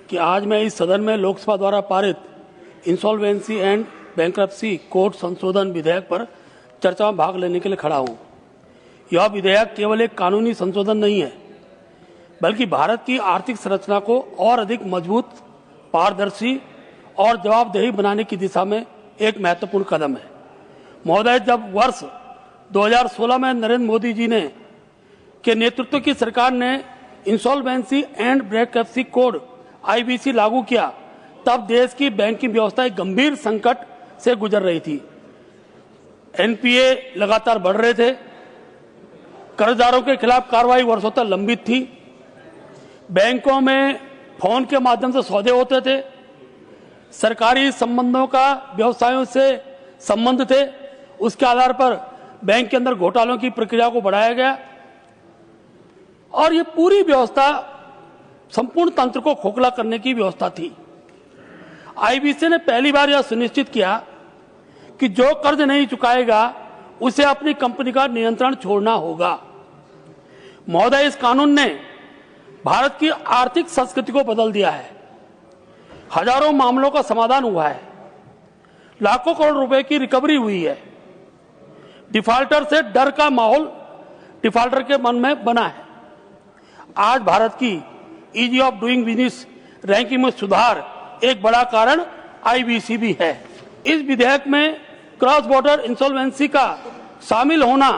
कि आज मैं इस सदन में लोकसभा द्वारा पारित इंसॉल्वेंसी एंड बैंक्रप्सी कोड संशोधन विधेयक पर चर्चा में भाग लेने के लिए खड़ा हूं। यह विधेयक केवल एक कानूनी संशोधन नहीं है, बल्कि भारत की आर्थिक संरचना को और अधिक मजबूत, पारदर्शी और जवाबदेही बनाने की दिशा में एक महत्वपूर्ण कदम है। महोदय, जब वर्ष 2016 में नरेंद्र मोदी जी के नेतृत्व की सरकार ने insolvency and bankruptcy code IBC लागू किया, तब देश की बैंकिंग व्यवस्था एक गंभीर संकट से गुजर रही थी। NPA लगातार बढ़ रहे थे, कर्जदारों के खिलाफ कार्रवाई वर्षों तक लंबित थी, बैंकों में फोन के माध्यम से सौदे होते थे, सरकारी संबंधों का व्यवसायों से संबंध थे। उसके आधार पर बैंक के अंदर घोटालों की प्रक्रिया को बढ़ाया गया और ये पूरी व्यवस्था संपूर्ण तंत्र को खोखला करने की व्यवस्था थी। IBC ने पहली बार यह सुनिश्चित किया कि जो कर्ज नहीं चुकाएगा उसे अपनी कंपनी का नियंत्रण छोड़ना होगा। महोदय, इस कानून ने भारत की आर्थिक संस्कृति को बदल दिया है। हजारों मामलों का समाधान हुआ है, लाखों करोड़ रुपए की रिकवरी हुई है। डिफाल्टर से डर का माहौल डिफाल्टर के मन में बना है। आज भारत की easy of doing business ranking में सुधार एक बड़ा कारण IBC भी है। इस विधेयक में क्रॉस बॉर्डर इंसॉल्वेंसी का शामिल होना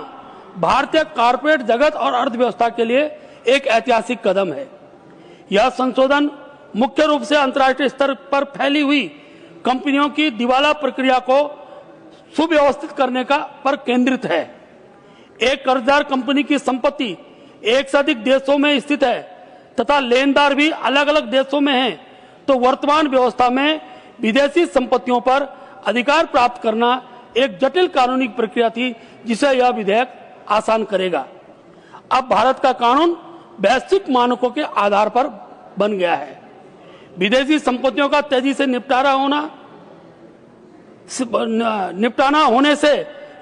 भारतीय कॉर्पोरेट जगत और अर्थव्यवस्था के लिए एक ऐतिहासिक कदम है। यह संशोधन मुख्य रूप से अंतर्राष्ट्रीय स्तर पर फैली हुई कंपनियों की दिवाला प्रक्रिया को सुव्यवस्थित करने पर केंद्रित है। एक कर्जदार कंपनी की संपत्ति एक से अधिक देशों में स्थित है तथा लेनदार भी अलग अलग देशों में हैं, तो वर्तमान व्यवस्था में विदेशी संपत्तियों पर अधिकार प्राप्त करना एक जटिल कानूनी प्रक्रिया थी, जिसे यह विधेयक आसान करेगा। अब भारत का कानून वैश्विक मानकों के आधार पर बन गया है। विदेशी संपत्तियों का तेजी से निपटाना होने से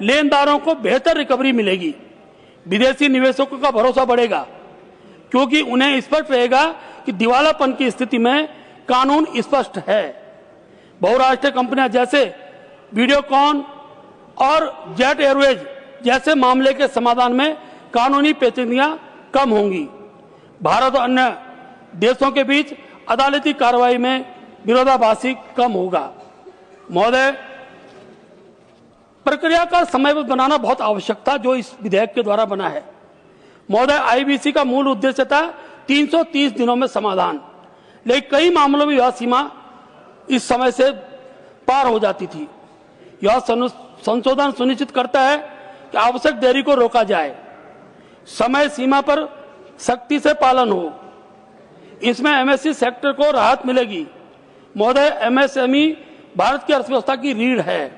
लेनदारों को बेहतर रिकवरी मिलेगी। विदेशी निवेशकों का भरोसा बढ़ेगा, क्योंकि उन्हें स्पष्ट रहेगा कि दिवालापन की स्थिति में कानून स्पष्ट है। बहुराष्ट्रीय कंपनियां जैसे वीडियोकॉन और जेट एयरवेज जैसे मामले के समाधान में कानूनी पेचीदगियां कम होंगी। भारत और अन्य देशों के बीच अदालती कार्रवाई में विरोधाभासी कम होगा। महोदय, प्रक्रिया का समयबद्ध बनाना बहुत आवश्यक था, जो इस विधेयक के द्वारा बना है। महोदय, IBC का मूल उद्देश्य था 330 दिनों में समाधान, लेकिन कई मामलों में यह सीमा इस समय से पार हो जाती थी। यह संशोधन सुनिश्चित करता है कि आवश्यक देरी को रोका जाए, समय सीमा पर सख्ती से पालन हो। इसमें MSME सेक्टर को राहत मिलेगी। महोदय, MSME भारत की अर्थव्यवस्था की रीढ़ है।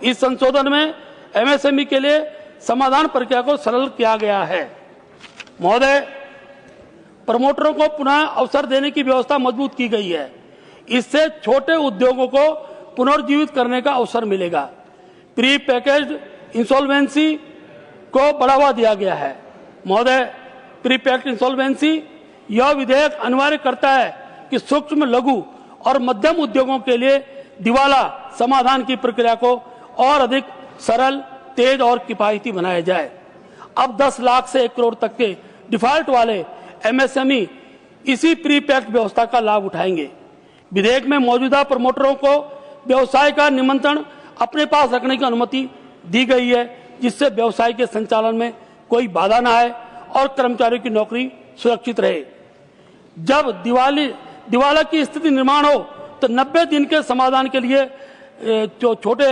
इस संशोधन में MSME के लिए समाधान प्रक्रिया को सरल किया गया है। महोदय, प्रमोटरों को पुनः अवसर देने की व्यवस्था मजबूत की गई है। इससे छोटे उद्योगों को पुनर्जीवित करने का अवसर मिलेगा। प्री पैकेज्ड इंसॉल्वेंसी को बढ़ावा दिया गया है। महोदय, प्री पैक्ड इंसॉल्वेंसी यह विधेयक अनिवार्य करता है कि सूक्ष्म, लघु और मध्यम उद्योगों के लिए दिवाला समाधान की प्रक्रिया को और अधिक सरल, तेज और किफायती बनाया जाए। अब 10 लाख से 1 करोड़ तक के डिफॉल्ट वाले MSME इसी प्री पैक्ड व्यवस्था का लाभ उठाएंगे। विधेयक में मौजूदा प्रमोटरों को व्यवसाय का निमंत्रण अपने पास रखने की अनुमति दी गई है, जिससे व्यवसाय के संचालन में कोई बाधा न आए और कर्मचारियों की नौकरी सुरक्षित रहे। जब दिवाला की स्थिति निर्माण हो तो 90 दिन के समाधान के लिए, जो छोटे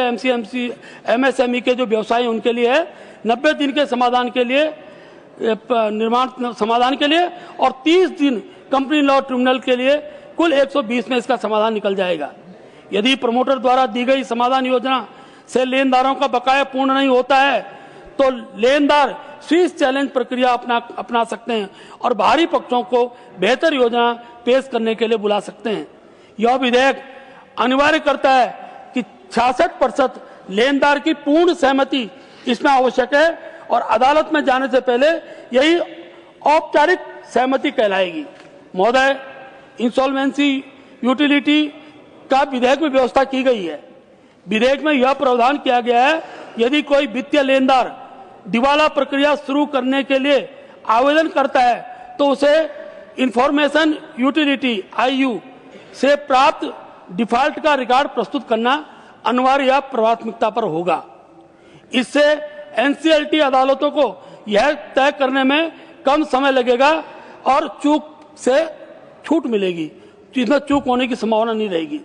MSME के जो व्यवसाय उनके लिए है, 90 दिन के समाधान के लिए और 30 दिन कंपनी लॉ ट्रिब्यूनल के लिए, कुल 120 में इसका समाधान निकल जाएगा। यदि प्रमोटर द्वारा दी गई समाधान योजना से लेनदारों का बकाया पूर्ण नहीं होता है, तो लेनदार स्विच चैलेंज प्रक्रिया अपना सकते हैं और बाहरी पक्षों को बेहतर योजना पेश करने के लिए बुला सकते हैं। यह विधेयक अनिवार्य करता है कि 66% लेनदार की पूर्ण सहमति इसमें आवश्यक है और अदालत में जाने से पहले यही औपचारिक सहमति कहलाएगी। महोदय, इंसॉल्वेंसी यूटिलिटी का विधेयक में व्यवस्था की गई है। विधेयक में यह प्रावधान किया गया है, यदि कोई वित्तीय लेनदार दिवाला प्रक्रिया शुरू करने के लिए आवेदन करता है तो उसे इंफॉर्मेशन यूटिलिटी IU से प्राप्त डिफॉल्ट का रिकॉर्ड प्रस्तुत करना अनिवार्य या प्राथमिकता पर होगा। इससे NCLT अदालतों को यह तय करने में कम समय लगेगा और चूक से छूट मिलेगी, जिसमें चूक होने की संभावना नहीं रहेगी।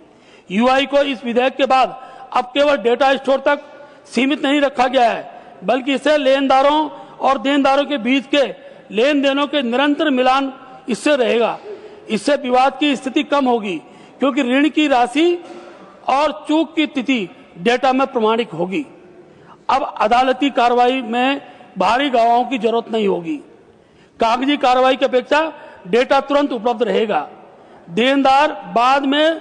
UI को इस विधेयक के बाद अब केवल डेटा स्टोर तक सीमित नहीं रखा गया है, बल्कि इसे लेनदारों और देनदारों के बीच के लेन देनों के निरंतर मिलान इससे रहेगा। इससे विवाद की स्थिति कम होगी, क्योंकि ऋण की राशि और चूक की तिथि डेटा में प्रमाणित होगी। अब अदालती कार्रवाई में भारी गवाहों की जरूरत नहीं होगी। कागजी कार्रवाई की अपेक्षा डेटा तुरंत उपलब्ध रहेगा। देनदार बाद में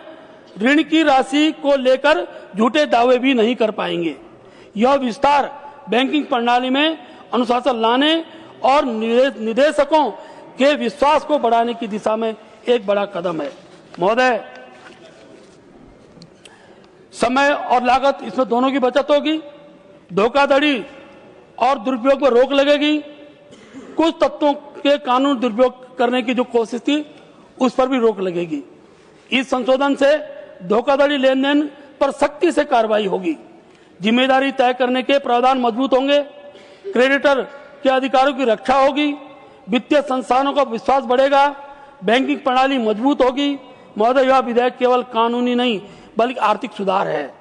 ऋण की राशि को लेकर झूठे दावे भी नहीं कर पाएंगे। यह विस्तार बैंकिंग प्रणाली में अनुशासन लाने और निदेशकों के विश्वास को बढ़ाने की दिशा में एक बड़ा कदम है। महोदय, समय और लागत इसमें दोनों की बचत होगी। धोखाधड़ी और दुरुपयोग पर रोक लगेगी। कुछ तत्वों के कानून दुरुपयोग करने की जो कोशिश थी उस पर भी रोक लगेगी। इस संशोधन से धोखाधड़ी लेन देन पर सख्ती से कार्रवाई होगी। जिम्मेदारी तय करने के प्रावधान मजबूत होंगे। क्रेडिटर के अधिकारों की रक्षा होगी। वित्तीय संस्थानों का विश्वास बढ़ेगा। बैंकिंग प्रणाली मजबूत होगी। महोदय, यह विधेयक केवल कानूनी नहीं बल्कि आर्थिक सुधार है।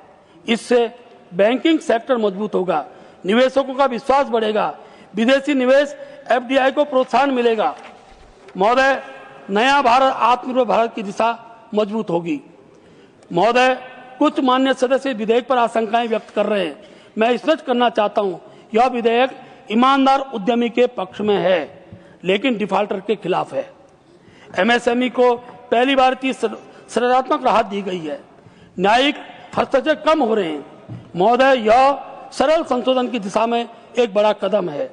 इससे बैंकिंग सेक्टर मजबूत होगा, निवेशकों का विश्वास बढ़ेगा, विदेशी निवेश FDI को प्रोत्साहन मिलेगा। महोदय, नया भारत आत्मनिर्भर भारत की दिशा मजबूत होगी। महोदय, कुछ मान्य सदस्य विधेयक पर आशंकाएं व्यक्त कर रहे हैं। मैं स्पष्ट करना चाहता हूं, यह विधेयक ईमानदार उद्यमी के पक्ष में है, लेकिन डिफॉल्टर के खिलाफ है। MSME को पहली बार की सकारात्मक राहत दी गई है। न्यायिक हस्तक्षेप कम हो रहे हैं। महोदय, यह सरल संशोधन की दिशा में एक बड़ा कदम है,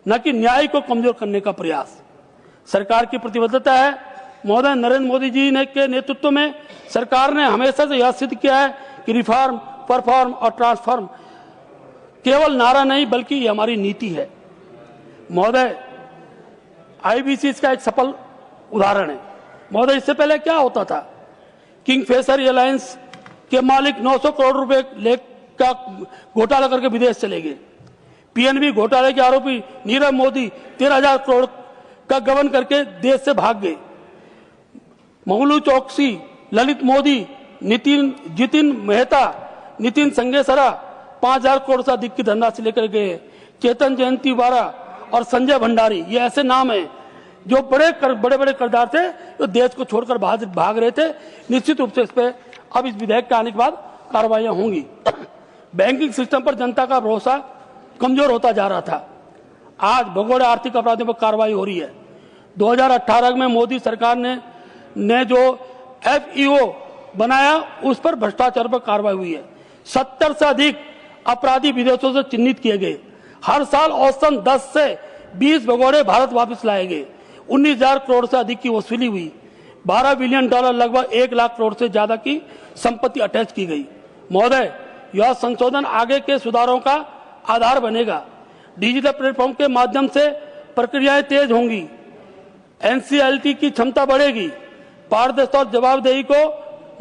न कि न्याय को कमजोर करने का प्रयास। सरकार की प्रतिबद्धता है। महोदय, नरेंद्र मोदी जी ने के नेतृत्व में सरकार ने हमेशा से यह सिद्ध किया है कि रिफॉर्म, परफॉर्म और ट्रांसफॉर्म केवल नारा नहीं बल्कि ये हमारी नीति है। महोदय, IBC इसका एक सफल उदाहरण है। महोदय, इससे पहले क्या होता था? किंगफिशर एयरलाइंस के मालिक 900 करोड़ रुपए का घोटाला करके विदेश चले गए। PNB घोटाले के आरोपी नीरव मोदी 13,000 करोड़ का गबन करके देश से भाग गए। मंगलू चौकसी, ललित मोदी, जितिन मेहता, नितिन संगेसरा 5,000 करोड़ से अधिक की धनराशि लेकर गए। चेतन जयंती वारा और संजय भंडारी, ये ऐसे नाम हैं जो बड़े कर्जदार थे, जो देश को छोड़कर भाग रहे थे। निश्चित रूप से इस पे अब इस विधेयक के आने के बाद कार्रवाइयां होंगी। बैंकिंग सिस्टम पर जनता का भरोसा कमजोर होता जा रहा था। आज भगोड़े आर्थिक अपराधियों पर कार्रवाई हो रही है। 2018 में मोदी सरकार ने जो FEO बनाया, उस पर भ्रष्टाचार पर कार्रवाई हुई है। 70 से अधिक अपराधी विदेशों से चिन्हित किए गए। हर साल औसतन 10 से 20 भगोड़े भारत वापस लाए गए। 19,000 करोड़ से अधिक की वसूली हुई। $12 बिलियन लगभग 1 लाख करोड़ से ज्यादा की संपत्ति अटैच की गई। महोदय, यह संशोधन आगे के सुधारों का आधार बनेगा। डिजिटल प्लेटफॉर्म के माध्यम से प्रक्रियाएं तेज होंगी। NCLT की क्षमता बढ़ेगी। पारदर्शिता और जवाबदेही को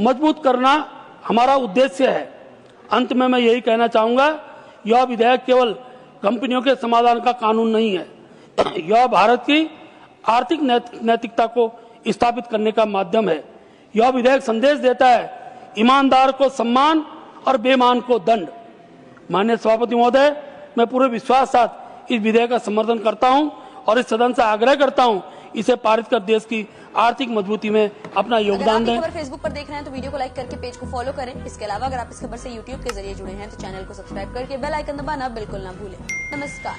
मजबूत करना हमारा उद्देश्य है। अंत में मैं यही कहना चाहूंगा, यह विधेयक केवल कंपनियों के समाधान का कानून नहीं है, यह भारत की आर्थिक नैतिकता को स्थापित करने का माध्यम है। यह विधेयक संदेश देता है, ईमानदार को सम्मान और बेईमान को दंड। माननीय सभापति महोदय, मैं पूरे विश्वास साथ इस विधेयक का समर्थन करता हूं और इस सदन से आग्रह करता हूं, इसे पारित कर देश की आर्थिक मजबूती में अपना योगदान दें। अगर आप फेसबुक पर देख रहे हैं तो वीडियो को लाइक करके पेज को फॉलो करें। इसके अलावा अगर आप इस खबर से यूट्यूब के जरिए जुड़े हैं तो चैनल को सब्सक्राइब करके बेल आइकन दबाना बिल्कुल ना भूलें। नमस्कार।